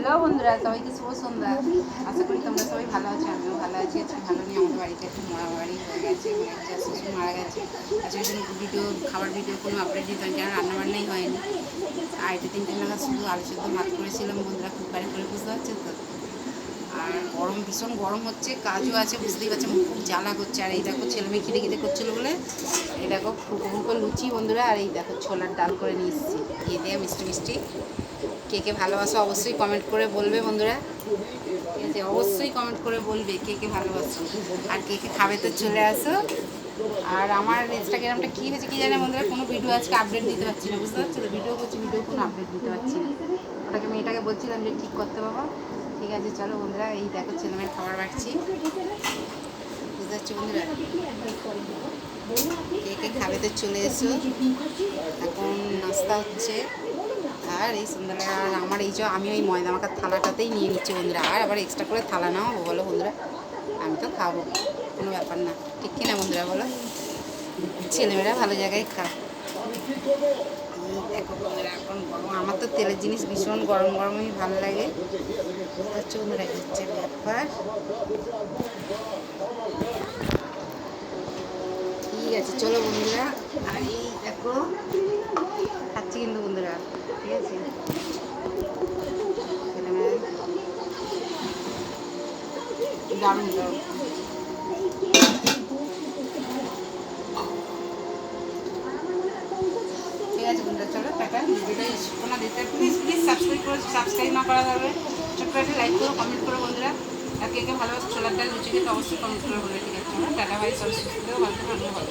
Hello বন্ধুরা, সবাইকে শুভ সন্ধ্যা। আশা করি তোমরা সবাই ভালো আছো, আমিও ভালো আছি। আজকে ভালো নেই, আমাদের বাড়িতে একটু মরামারি হয়ে গেছে, একটা শ্বশুর মারা গেছে। আজকে ওই জন্য খাবার ভিডিও কোনো আপডেট দিতে হয়, কারণ রান্নাবান্নাই হয়নি। 2:30-3টে নাগাদ শুধু আলু সেদ্ধ ভাত করেছিলাম বন্ধুরা, কুকারে করে, বুঝতে পারছো তো। আর গরম, ভীষণ গরম হচ্ছে, কাজও আছে, বুঝতেই পারছো, খুব জ্বালা করছে। আর এই দেখো ছেলে মেয়ে খিদে করছিলো বলে এই দেখো ফুলকো ফুলকো লুচি বন্ধুরা, আর এই দেখো ছোলার ডাল করে নিয়ে এসেছি, দিয়ে দেওয়া মিষ্টি মিষ্টি। কে কে ভালোবাসো অবশ্যই কমেন্ট করে বলবে বন্ধুরা, ঠিক আছে? অবশ্যই কমেন্ট করে বলবে কে কে ভালোবাসো, আর কে কে খাবে তো চলে আসো। আর আমার ইনস্টাগ্রামটা কী হয়েছে কী জানে বন্ধুরা, কোনো ভিডিও আজকে আপডেট দিতে পারছি না, বুঝতে পারছো তো। ভিডিও করছি, ভিডিও কোনো আপডেট দিতে পারছি না। ওটাকে মেয়েটাকে বলছিলাম যে ঠিক করতে বাবা। ঠিক আছে চলো বন্ধুরা, এই দেখো ছেলেমেয়ের খাবার বাড়ছি, বুঝতে পারছো বন্ধুরা। কে কে খাবে তো চলে এসো, এখন নাস্তা হচ্ছে। আর এই সন্ধ্যাবেলা আর আমার এই যে আমি ওই ময়দা মাখার থালাটাতেই নিয়ে নিচ্ছি বন্ধুরা, আর আবার এক্সট্রা করে থালা নাও বলো বন্ধুরা, আমি তো খাবো, কোনো ব্যাপার না, ঠিক কিনা বন্ধুরা বলো। ছেলেমেয়েরা ভালো জায়গায় খা। দেখো বন্ধুরা এখন গরম, আমার তো তেলের জিনিস ভীষণ গরম গরমই ভালো লাগে, হচ্ছে বন্ধুরা, হচ্ছে ব্যাপার। ঠিক আছে চলো বন্ধুরা, আর এই দেখো খাচ্ছি কিন্তু বন্ধুরা, ঠিক আছে। দারুণ দারুণ। ঠিক আছে বন্ধুরা, চলো টাটা। ভিডিওটা কোনো দিতে প্লিজ প্লিজ সাবস্ক্রাইব না করা যাবে, ছোট্ট একটা লাইক করো, কমেন্ট করো বন্ধুরা। আর কে কে ভালোবাসো ছোলার ডাল লুচি খেতে অবশ্যই কমেন্ট করে বলে, ঠিক আছে? চলো টাটা, ভাই, সবাই সুস্থ ভালো থাকো, ভালো।